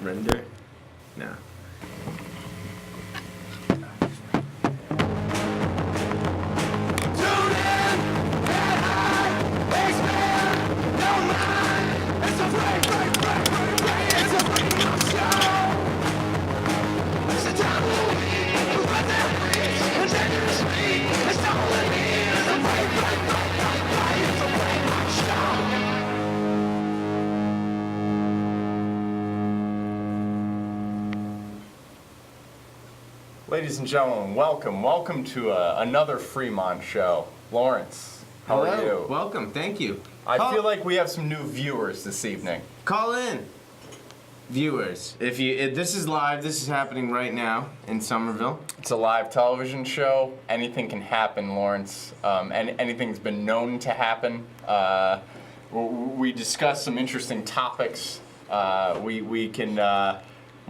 Render? No. Ladies and gentlemen, welcome to another Fremont show. Lawrence, how are you? Welcome, thank you. I feel like we have some new viewers this evening. Call in, viewers. If this is live, this is happening right now in Somerville. It's a live television show. Anything can happen, Lawrence. And anything's been known to happen. We discuss some interesting topics. We can.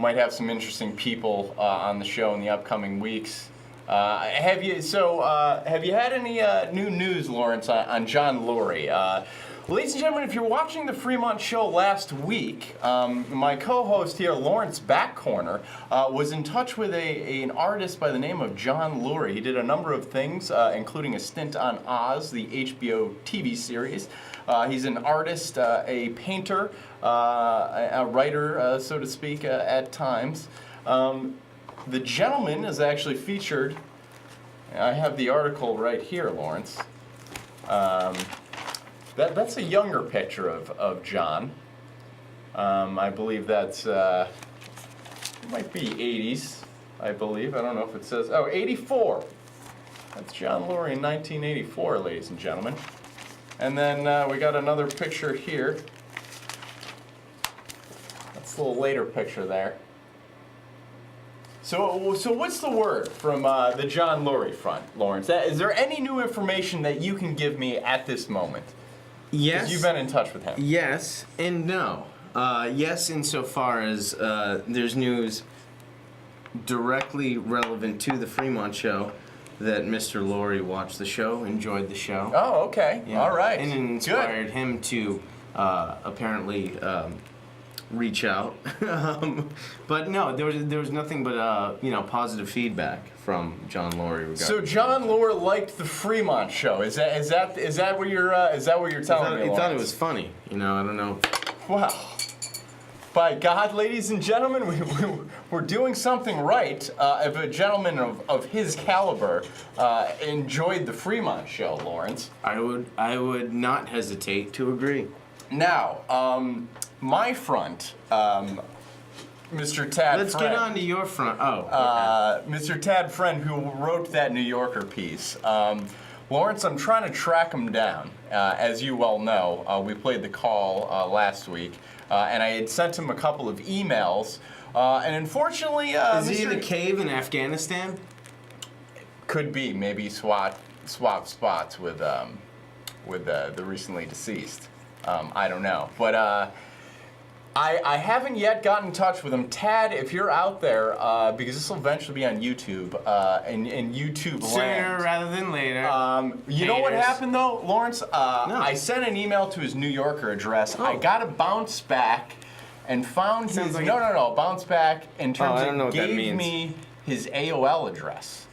Might have some interesting people on the show in the upcoming weeks. Have you had any new news, Lawrence, on John Lurie? Ladies and gentlemen, if you're watching the Fremont show last week, my co-host here, Lawrence Backcorner, was in touch with an artist by the name of John Lurie. He did a number of things, including a stint on Oz, the HBO TV series. He's an artist, a painter, a writer, so to speak, at times. The gentleman is actually featured. I have the article right here, Lawrence. That's a younger picture of John. I believe that's might be 80s. I believe. I don't know if it says. Oh, 84. That's John Lurie in 1984, ladies and gentlemen. And then we got another picture here. That's a little later picture there. So what's the word from the John Lurie front, Lawrence? Is there any new information that you can give me at this moment? Yes. 'Cause you've been in touch with him. Yes and no. Yes, insofar as there's news directly relevant to the Fremont show that Mr. Lurie watched the show, enjoyed the show. Oh, okay. Yeah. All right. And it inspired him to apparently reach out. But no, there was nothing but positive feedback from John Lurie regarding. So John Lurie liked the Fremont show. Is that what you're telling me? He thought it was funny. I don't know. Wow. By God, ladies and gentlemen, we're doing something right. If a gentleman of his caliber enjoyed the Fremont show, Lawrence, I would not hesitate to agree. Now, my front, Mr. Tad. Let's Friend, get on to your front. Oh, okay. Mr. Tad Friend, who wrote that New Yorker piece. Lawrence, I'm trying to track him down. As you well know, we played the call last week, and I had sent him a couple of emails, and unfortunately, is he in a cave in Afghanistan? Could be. Maybe swap spots with the recently deceased. I don't know, but I haven't yet gotten in touch with him. Tad, if you're out there, because this will eventually be on YouTube, in YouTube Sooner land. rather than later. You know what happened though, Lawrence? No. I sent an email to his New Yorker address. Oh. I got a bounce back and found Sounds his like no bounce back in terms I don't know of what that gave means. me his AOL address.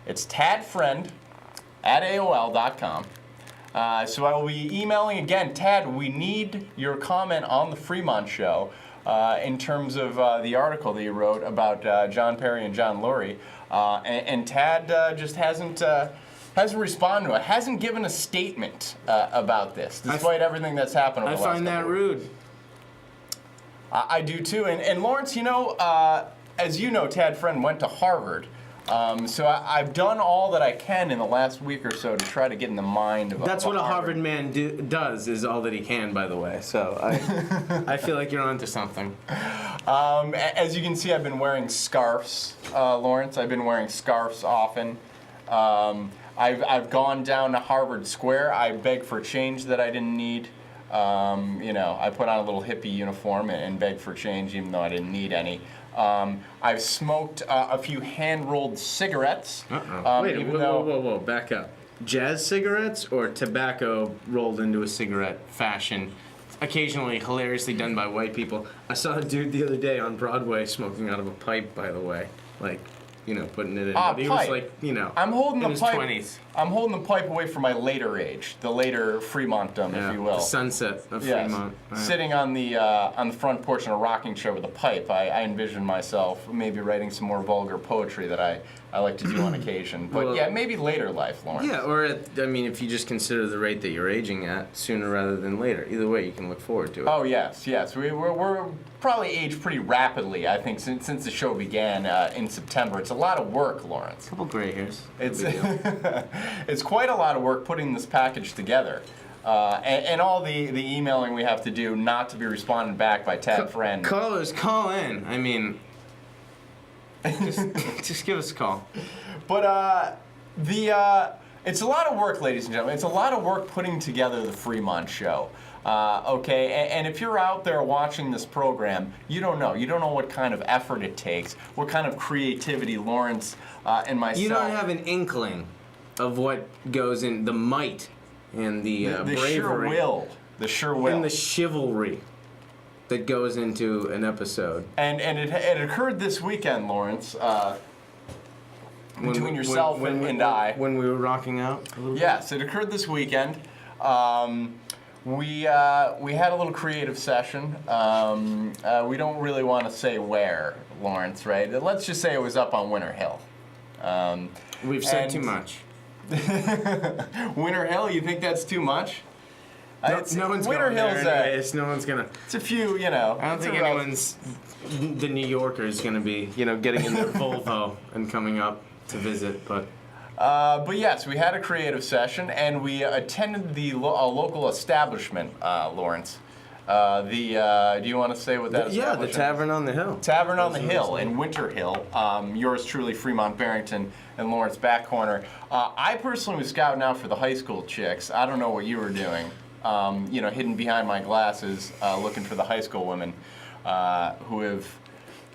It's tadfriend@aol.com. So I will be emailing again. Tad, we need your comment on the Fremont show in terms of the article that you wrote about John Perry and John Lurie. And Tad just hasn't responded to it, hasn't given a statement about this, despite everything that's happened over the last I find that couple of weeks. rude. I do too. And Lawrence, as you know, Tad Friend went to Harvard. So I've done all that I can in the last week or so to try to get in the mind of That's what a Harvard Harvard man does, is all that he can, by the way. So I feel like you're onto something. As you can see, I've been wearing scarves, Lawrence. I've been wearing scarves often. I've gone down to Harvard Square. I begged for change that I didn't need. I put on a little hippie uniform and begged for change, even though I didn't need any. I've smoked a few hand-rolled cigarettes. Wait, whoa, back up. Jazz cigarettes or tobacco rolled into a cigarette fashion occasionally hilariously done by white people. I saw a dude the other day on Broadway smoking out of a pipe, by the way. Like, putting it in. But he was like, I'm holding in the his pipe. 20s. I'm holding the pipe away from my later age, the later Fremontdom, if you will. The sunset of Yes. Fremont. Right. Sitting on the front porch in a rocking chair with a pipe, I envision myself maybe writing some more vulgar poetry that I like to do on occasion. But Well, yeah, maybe later life, Lawrence. Yeah, or if you just consider the rate that you're aging at, sooner rather than later. Either way, you can look forward to it. Oh yes. We're probably aged pretty rapidly. I think since the show began in September. It's a lot of work, Lawrence. Couple gray hairs. It's it's quite a lot of work putting this package together. And all the emailing we have to do not to be responded back by Tad Friend. Callers, call in. I mean, just give us a call. But it's a lot of work, ladies and gentlemen. It's a lot of work putting together the Fremont Show. Okay, and if you're out there watching this program, you don't know. You don't know what kind of effort it takes, what kind of creativity Lawrence and myself. You don't have an inkling of what goes in the might and the bravery, the sure will, and the chivalry that goes into an episode. And it occurred this weekend, Lawrence. Between yourself and I. When we were rocking out a little bit? Yes, it occurred this weekend. We had a little creative session. We don't really want to say where, Lawrence, right? Let's just say it was up on Winter Hill. We've said too much. Winter Hill, you think that's too much? No one's Winter going Hill's there anyways. No one's gonna. It's a few, I don't think anyone's. The New Yorker is gonna be, getting in their Volvo and coming up to visit, but yes, we had a creative session and we attended a local establishment, Lawrence. Do you want to say what that yeah, the establishment Tavern on the Hill. Tavern on the Hill in Winter Hill. Yours truly, Fremont, Barrington, and Lawrence Backcorner. I personally was scouting out for the high school chicks. I don't know what you were doing. Hidden behind my glasses, looking for the high school women who have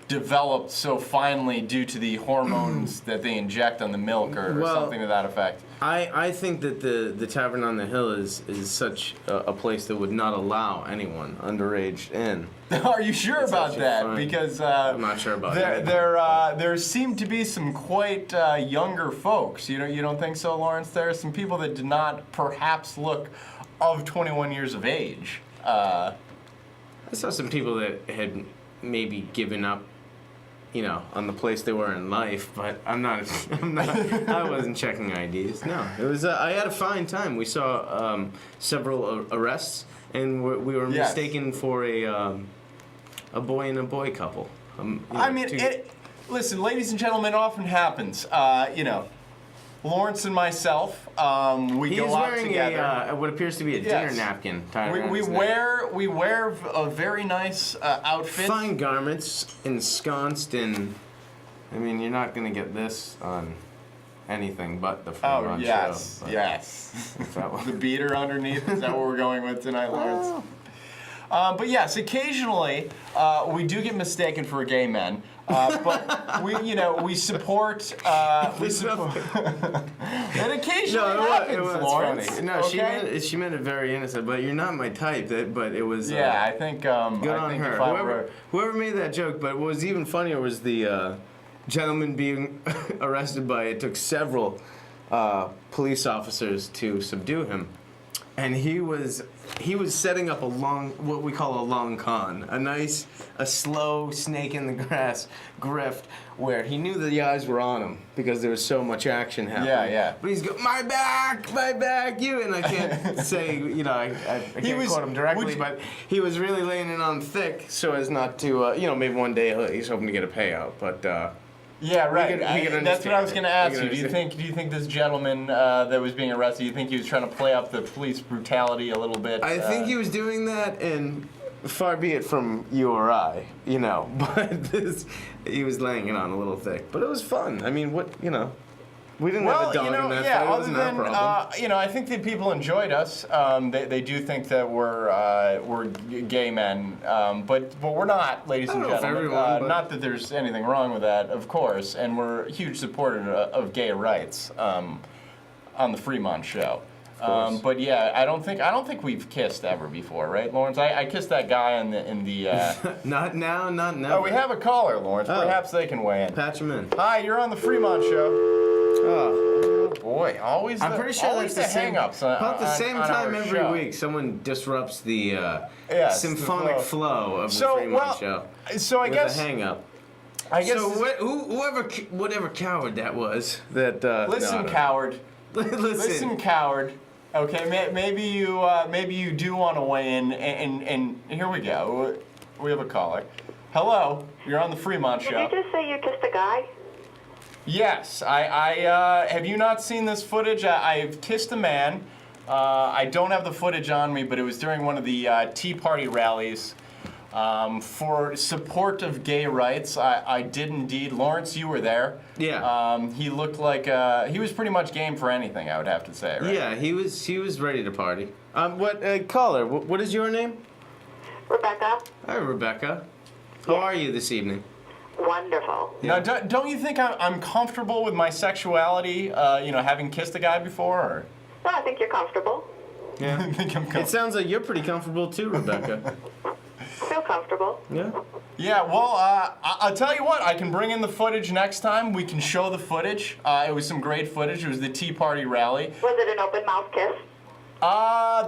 developed so finely due to the hormones that they inject on the milk or something to that effect. I think that the Tavern on the Hill is such a place that would not allow anyone underage in. Are you sure about that? Fine. Because I'm not sure about that. There seem to be some quite younger folks. You don't think so, Lawrence? There are some people that did not perhaps look of 21 years of age. I saw some people that had maybe given up, on the place they were in life, but I'm not. I wasn't checking IDs. No, it was. I had a fine time. We saw several arrests, and we were mistaken for a boy and a boy couple. Listen, ladies and gentlemen, it often happens. Lawrence and myself, we go out together. He's wearing what appears to be a dinner napkin. We wear a very nice outfit. Fine garments, ensconced in. You're not going to get this on anything but the Fremont show. Yes. The beater underneath. Is that what we're going with tonight, Lawrence? But yes, occasionally we do get mistaken for gay men. But we support. We support. And occasionally it happens, Lawrence. Funny. No, okay? she meant it very innocent. But you're not my type. But it was. Yeah, I think. Good on her. Whoever made that joke. But what was even funnier was the gentleman being arrested by. It took several police officers to subdue him. And he was setting up what we call a long con, a slow snake in the grass grift, where he knew the eyes were on him because there was so much action happening. Yeah. But he's going, my back, you, and I can't say, I can't quote him directly, but he was really laying it on thick so as not to, maybe one day he's hoping to get a payout, but. Yeah, right. That's what I was going to ask you. Do you think this gentleman that was being arrested, you think he was trying to play up the police brutality a little bit? I think he was doing that, and far be it from you or I, but he was laying it on a little thick. But it was fun. We didn't have a dog in that fight. It wasn't our problem. I think that people enjoyed us. They do think that we're gay men, but we're not, ladies and gentlemen. Not that there's anything wrong with that, of course, and we're huge supporters of gay rights on the Fremont Show. course. But yeah, I don't think we've kissed ever before, right, Lawrence? I kissed that guy in the. Not now, not never. Oh, we have a caller, Lawrence. Oh. Perhaps they can weigh in. Patch him in. Hi, you're on the Fremont Show. Oh. Boy, always. I'm pretty sure always that's the same. hang-ups. About the same on time our every show. week, someone disrupts the Yes, the symphonic flow of the Fremont Show. So I with guess a hang-up. I guess. So whatever coward that was that. Listen, coward. Listen, coward. Okay, maybe you do want to weigh in, and here we go. We have a caller. Hello, you're on the Fremont Show. Did you just say you kissed a guy? Yes, I have you not seen this footage? I've kissed a man. I don't have the footage on me, but it was during one of the Tea Party rallies for support of gay rights. I did indeed. Lawrence, you were there. Yeah. He looked like he was pretty much game for anything, I would have to say, right? Yeah, he was ready to party. Caller, what is your name? Rebecca? Hi, Rebecca. How are you this evening? Wonderful. Now, don't you think I'm comfortable with my sexuality? Having kissed a guy before. Or? No, I think you're comfortable. Yeah. I think I'm comfortable. It sounds like you're pretty comfortable too, Rebecca. I feel comfortable. Yeah. Yeah, well, I'll tell you what. I can bring in the footage next time. We can show the footage. It was some great footage. It was the Tea Party rally. Was it an open mouth kiss?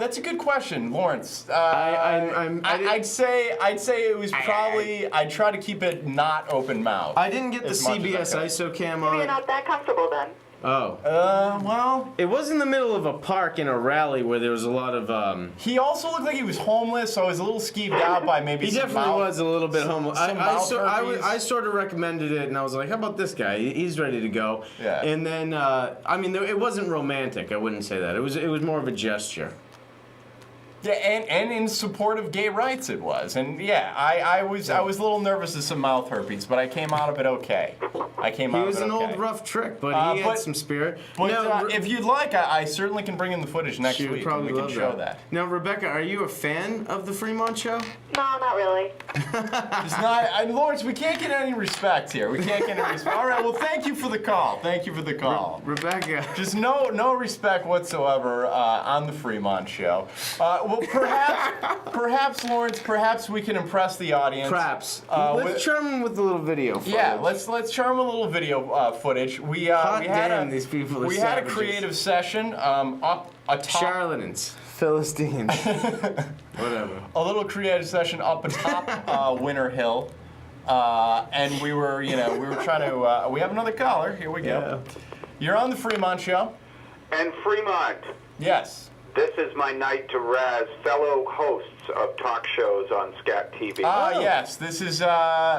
That's a good question, Lawrence. I'd say it was probably. I'd try to keep it not open mouth. I didn't get the as much as I CBS could. ISO cam Maybe on you're it. not that comfortable then. Oh. Well, It was in the middle of a park in a rally where there was a lot of. he also looked like he was homeless, so I was a little skeeved out by maybe. He some definitely mouth- was a little bit homeless. some mouth herpes. I sort of recommended it, and I was like, "How about this guy? He's ready to go." Yeah. And then, it wasn't romantic. I wouldn't say that. It was more of a gesture. Yeah, and in support of gay rights it was. And yeah, I was a little nervous of some mouth herpes, but I came out of it okay. He was an old rough trick, but he had some spirit. But if you'd like, I certainly can bring in the footage next she would week and probably we can love show that. Now, Rebecca, are you a fan of the Fremont Show? No, not really. It's not, Lawrence, we can't get any respect here. We can't get any respect. All right, well, thank you for the call. Thank you for the call. Rebecca. Just no respect whatsoever on the Fremont Show. Well, perhaps, Lawrence, perhaps we can impress the audience. Perhaps. Let's charm him with a little video footage. Yeah, let's charm a little video footage. We Hot had damn, these people are we had a savages. creative session up atop Charlatans. Philistines. Whatever. a little creative session up atop Winter Hill, and we were trying to. We have another caller. Here we go. Yeah. You're on the Fremont Show. And Fremont, Yes. this is my night to razz fellow hosts of talk shows on Scat TV. Yes. This is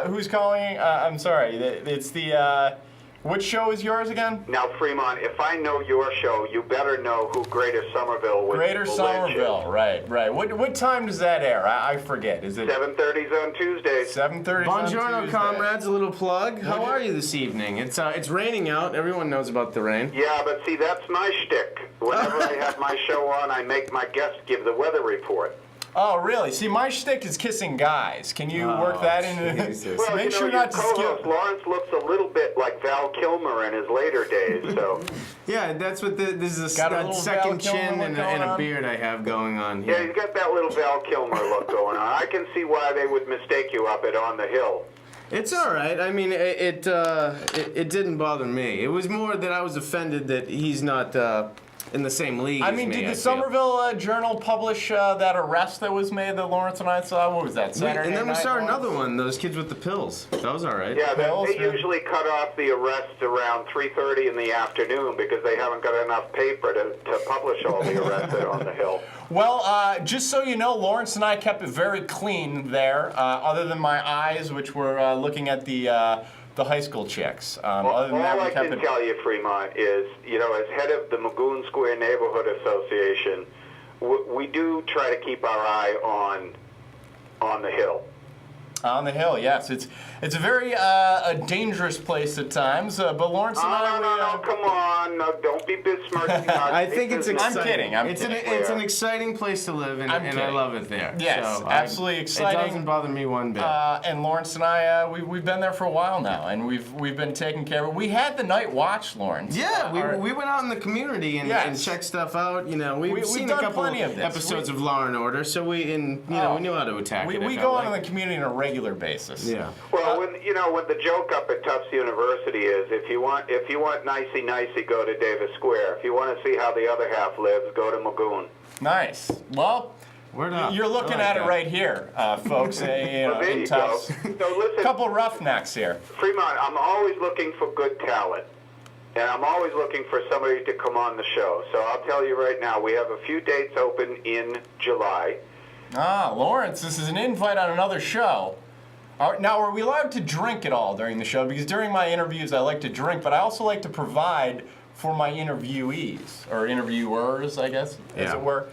who's calling? I'm sorry. It's the. Which show is yours again? Now, Fremont, if I know your show, you better know who Greater Somerville with Greater the Somerville. Right. What time does that air? I forget. Is it 7:30s on Tuesdays. 7:30? Buongiorno, comrades. A little plug. How are you this evening? It's raining out. Everyone knows about the rain. Yeah, but see, that's my shtick. Whenever I have my show on, I make my guest give the weather report. Oh, really? See, my shtick is kissing guys. Can you work that into? Jesus. Well, Make sure your not to co-host skip. Lawrence looks a little bit like Val Kilmer in his later days, so. Yeah, that's what this is. Got a That little second Val Kilmer chin look and going a on? beard I have going on Yeah, here. he's got that little Val Kilmer look going on. I can see why they would mistake you up at On the Hill. It's all right. I mean, it didn't bother me. It was more that I was offended that he's not in the same league. I as mean, me, did the feel. Somerville Journal publish that arrest that was made that Lawrence and I saw? What was that, Saturday And then we night, saw Lawrence? another one. Those kids with the pills. That was all right. Yeah, Pills, they yeah. usually cut off the arrests around 3:30 in the afternoon because they haven't got enough paper to publish all the arrests at On the Hill. Well, just so you know, Lawrence and I kept it very clean there, other than my eyes, which were looking at the high school chicks. Other than All that, we I kept can it. tell you, Fremont, is, as head of the Magoon Square Neighborhood Association, we do try to keep our eye on the Hill. On the hill, yes. It's a very a dangerous place at times, but Lawrence and I... No, come on. No, don't be besmirching our I think it's business. exciting. I'm It's kidding. an exciting place to live, and I kidding. love it there. Yes, So absolutely exciting. It doesn't bother me one bit. And Lawrence and I, we've been there for a while now, and we've been taking care of it. We had the night watch, Lawrence. Yeah, we went out in the community and checked stuff out. You know, we've seen done a couple plenty of this. episodes of Law and Order, so we knew how to attack it. We go out in the community on a regular basis. Yeah. Well, when the joke up at Tufts University is, if you want nicey, go to Davis Square. If you want to see how the other half lives, go to Magoon. Nice. Well, Word up. you're looking I like at that. it right here, folks. Well, there in you Tufts. go. So listen, Couple roughnecks here. Fremont, I'm always looking for good talent. And I'm always looking for somebody to come on the show. So I'll tell you right now, we have a few dates open in July. Lawrence, this is an invite on another show. Now, are we allowed to drink at all during the show? Because during my interviews, I like to drink, but I also like to provide for my interviewees, or interviewers, I guess, as it were.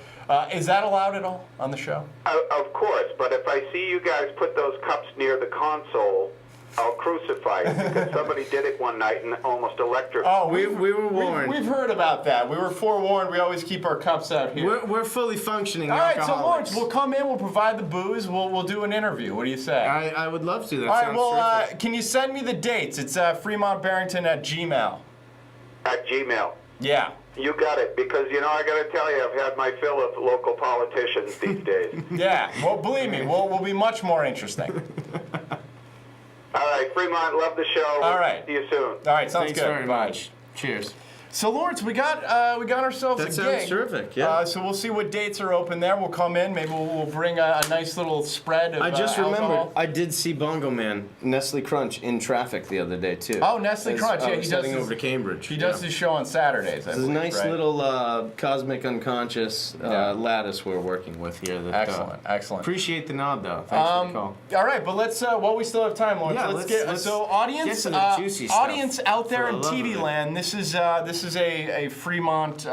Is that allowed at all on the show? Of course, but if I see you guys put those cups near the console, I'll crucify you, because somebody did it one night and almost electrocuted. Oh, We were warned. We've heard about that. We were forewarned. We always keep our cups out here. We're fully functioning All right, so alcoholics. Lawrence, we'll come in, we'll provide the booze, we'll do an interview. What do you say? I would love to. That All right, sounds well, terrific. can you send me the dates? It's Fremont.Barrington at Gmail. At Gmail. Yeah. You got it, because, I got to tell you, I've had my fill of local politicians these days. Yeah, well, believe me, we'll be much more interesting. All right, Fremont, love the show. All right. See you soon. All right, sounds Thanks good. very much. Cheers. So Lawrence, we got ourselves That a sounds gig. terrific, yeah. So we'll see what dates are open there. We'll come in. Maybe we'll bring a nice little spread of I just alcohol. remembered, I did see Bongo Man, Nestle Crunch, in traffic the other day, too. Oh, Nestle As Crunch, I yeah, was he does heading his- over to Cambridge. He does his show on Saturdays. I It's a believe, nice right? little cosmic unconscious lattice we're working with here. That, Excellent. Appreciate the nod, though. Thanks for the call. All right, but let's. While we still have time, Lawrence, Yeah, let's get. So, get audience, to the juicy stuff, audience out there for in the love TV of it. land, this is a Fremont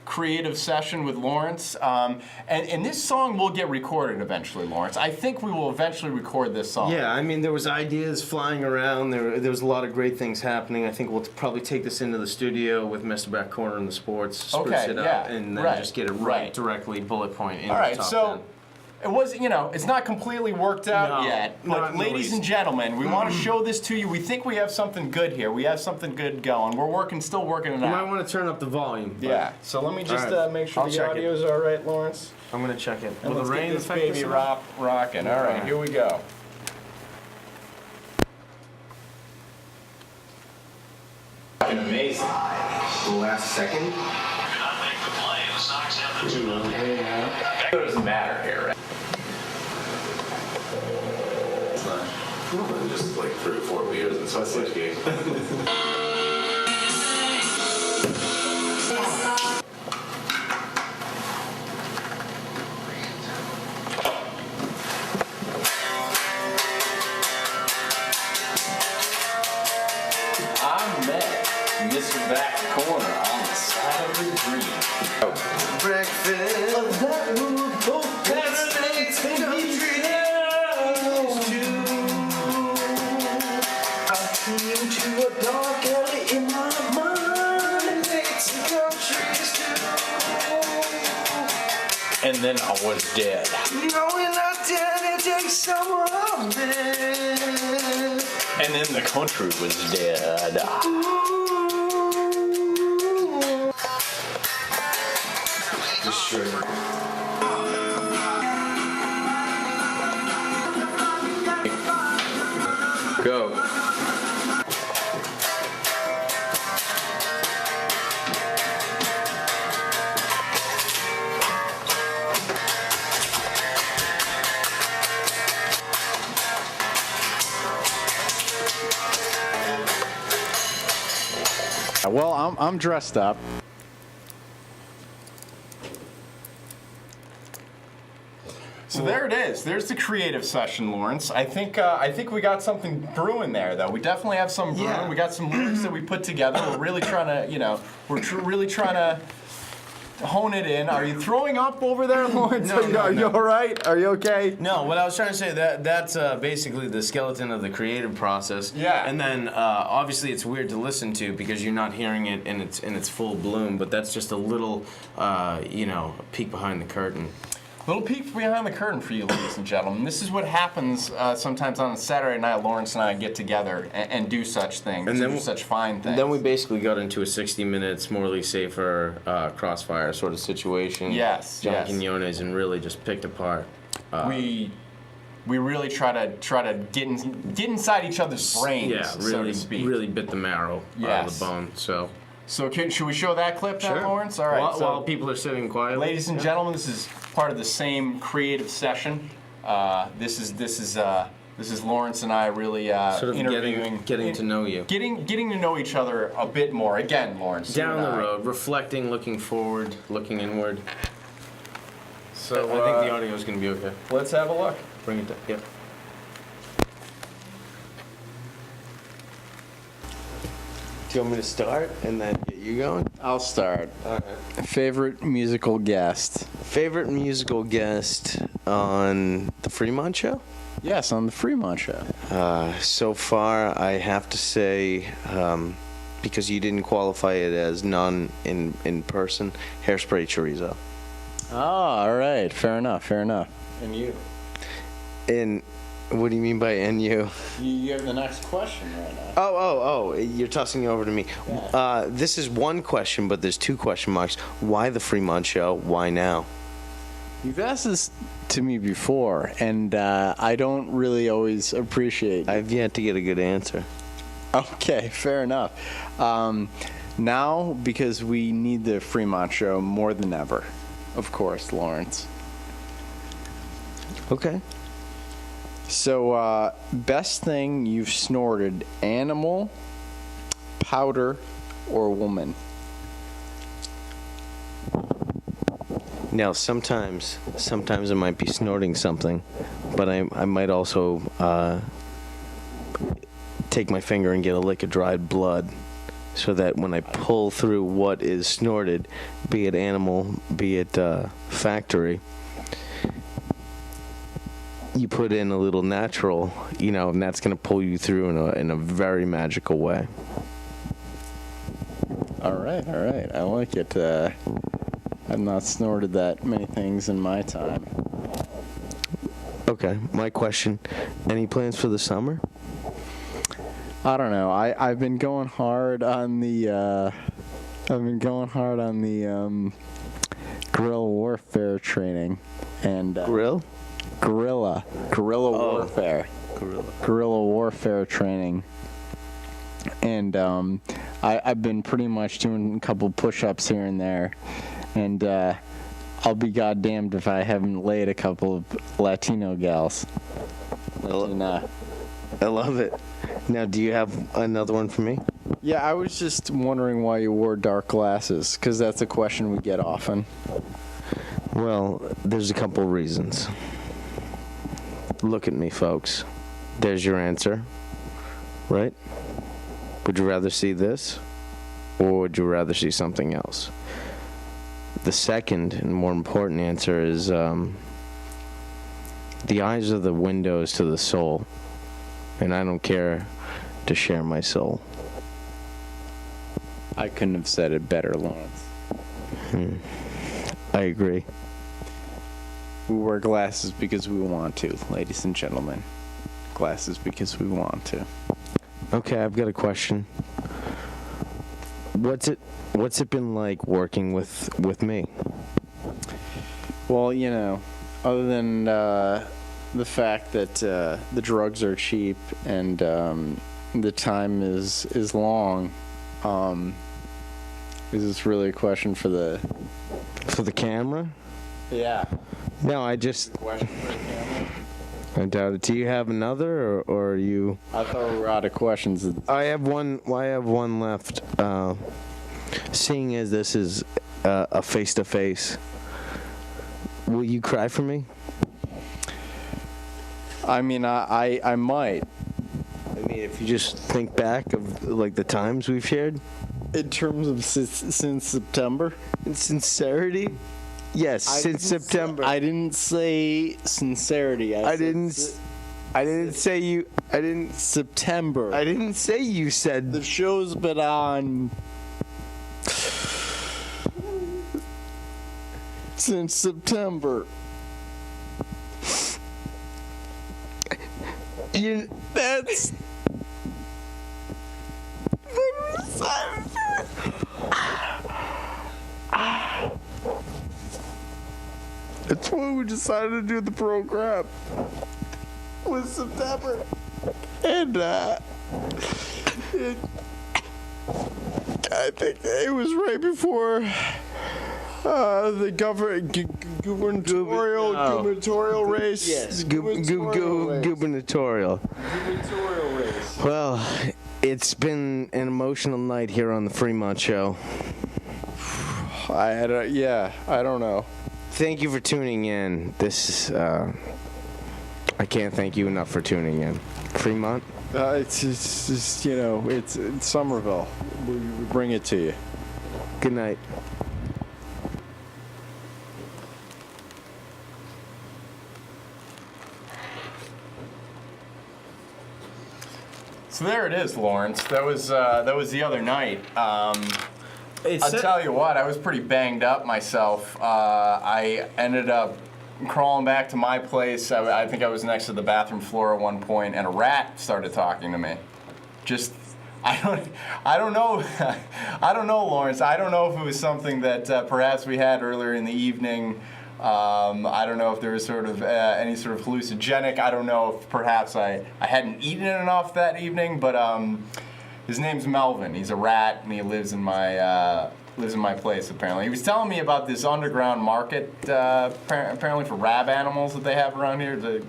creative session with Lawrence, and this song will get recorded eventually, Lawrence. I think we will eventually record this song. Yeah, I mean, there was ideas flying around. There was a lot of great things happening. I think we'll probably take this into the studio with Mr. Backcorner and the sports, spruce Okay, it up, yeah, and then right, just get it right. directly bullet point in All right, the top so 10. it was, it's not completely worked out No, yet. not But in the ladies least. and gentlemen, we want to show this to you. We think we have something good here. We have something good going. We're still working it You might out. want to turn up the volume. but Yeah. So let me just All right. make sure I'll the check it. audio is all right, Lawrence. I'm going to check it. And Will let's the rain get this affect baby this at all? rocking. All right, here we go. Amazing. The last second. It doesn't matter here, right? Just like 3 or 4 beers and such like game. I met Mr. Backcorner on the side of the dream. Breakfast. And then I was dead. And then the country was dead. Go. Well, I'm dressed up. So there it is. There's the creative session, Lawrence. I think we got something brewing there, though. We definitely have some brewing. Yeah. We got some lyrics that we put together. We're really trying to, really trying to hone it in. Are you throwing up over there, Lawrence? No, no, Are you no. all right? Are you okay? No, what I was trying to say, that's basically the skeleton of the creative process. Yeah. And then obviously it's weird to listen to because you're not hearing it in its full bloom, but that's just a little peek behind the curtain. Little peek behind the curtain for you, ladies and gentlemen. This is what happens sometimes on a Saturday night. Lawrence and I get together and do such things, and do such fine things. Then we basically got into a 60 minutes morally safer crossfire sort of situation. Yes, John yes. Quinones, and really just picked apart. We really try to get inside each other's brains, Yeah, so really, to speak. really bit the marrow out Yes. of the bone. So Should we show that clip now, Lawrence? All right. While people are sitting quietly. Ladies and gentlemen, this is part of the same creative session. This is Lawrence and I really sort of interviewing, getting to know you. getting to know each other a bit more. Again, Lawrence. you Down and the I. road, reflecting, looking forward, looking inward. So I think the audio is going to be okay. let's have a look. Bring it down. Yep. Do you want me to start and then get you going? I'll start. All right. Favorite musical guest? Favorite musical guest on the Fremont Show? Yes, on the Fremont Show. So far, I have to say, because you didn't qualify it as none in person, Hairspray Chorizo. Oh, all right. Fair enough. And you? And what do you mean by NU? You have the next question right now. Oh, you're tossing it over to me. Yeah. This is one question, but there's two question marks. Why the Fremont Show? Why now? You've asked this to me before, and I don't really always appreciate. I've yet to get a good answer. Okay, fair enough. Now, because we need the Fremont Show more than ever, of course, Lawrence. Okay. So, best thing you've snorted: animal, powder, or woman? Now, sometimes I might be snorting something, but I might also take my finger and get a lick of dried blood, so that when I pull through what is snorted, be it animal, be it factory, you put in a little natural, and that's going to pull you through in a very magical way. All right. I like it. I've not snorted that many things in my time. Okay, my question, any plans for the summer? I don't know. I've been going hard on the guerrilla warfare training and guerrilla warfare. Guerrilla warfare training. And I've been pretty much doing a couple push-ups here and there, and I'll be goddamned if I haven't laid a couple of Latino gals. Latina. I love it. Now, do you have another one for me? Yeah, I was just wondering why you wore dark glasses, because that's a question we get often. Well, there's a couple reasons. Look at me, folks. There's your answer. Right? Would you rather see this, or would you rather see something else? The second and more important answer is the eyes are the windows to the soul, and I don't care to share my soul. I couldn't have said it better, Lawrence. I agree. We wear glasses because we want to, ladies and gentlemen. Glasses because we want to. Okay, I've got a question. What's it been like working with me? Well, other than the fact that the drugs are cheap and the time is long, is this really a question for the camera? Yeah. No, I just. Question for the camera? I doubt it. Do you have another, or are you? I thought we were out of questions. I have one. I have one left. Seeing as this is a face-to-face, will you cry for me? I mean, I might. I mean, if you just think back of like the times we've shared. In terms of since September? In sincerity? Yes, since September. I didn't say sincerity. I didn't say you. I didn't. September. I didn't say you said. The show's been on since September. That's That's when we decided to do the program. Was September. And I think it was right before the gubernatorial race. Yes, gubernatorial race. Well, it's been an emotional night here on the Fremont Show. I don't know. Thank you for tuning in. This I can't thank you enough for tuning in. Fremont? It's just, it's Somerville. We bring it to you. Good night. So there it is, Lawrence. That was the other night. I'll It's tell you what, I was pretty banged up myself. I ended up crawling back to my place. I think I was next to the bathroom floor at one point, and a rat started talking to me. Just, I don't know, Lawrence. I don't know if it was something that perhaps we had earlier in the evening. I don't know if there was sort of any sort of hallucinogenic. I don't know if perhaps I hadn't eaten enough that evening, but his name's Melvin. He's a rat, and he lives in my place. Apparently, he was telling me about this underground market, apparently for rab animals that they have around here. A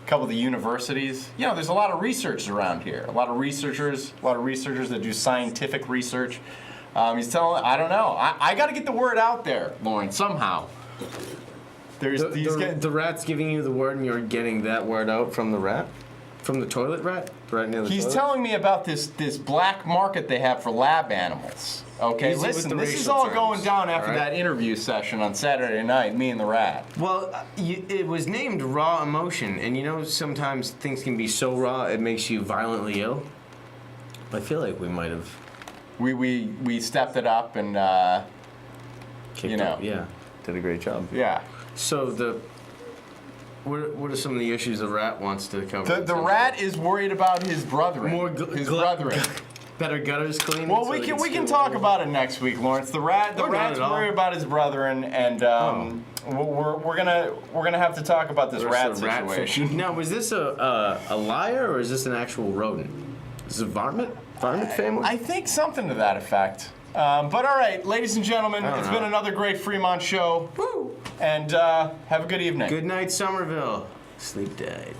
couple of the universities. There's a lot of research around here. A lot of researchers that do scientific research. He's telling. I don't know. I got to get the word out there, Lawrence, somehow. The rat's giving you the word, and you're getting that word out from the rat? From the toilet rat? Right near the He's toilet? telling me about this black market they have for lab animals. Okay, Easy with listen, the this is racial all terms, going down after all right? that interview session on Saturday night, me and the rat. Well, it was named raw emotion, and sometimes things can be so raw it makes you violently ill. I feel like we might have We stepped it up and, kicked up. Yeah, did a great job. yeah. So what are some of the issues the rat wants to cover? The rat is worried about his brethren. His brethren. Better gutters clean. Well, we can talk about it next week, Lawrence. The rat's worried about his brethren, and we're gonna have to talk about this rat situation. Now, was this a liar or is this an actual rodent? Is it a varmint? Varmint family? I think something to that effect. But all right, ladies and gentlemen, it's been another great Fremont show. Woo! And have a good evening. Good night, Somerville. Sleep tight.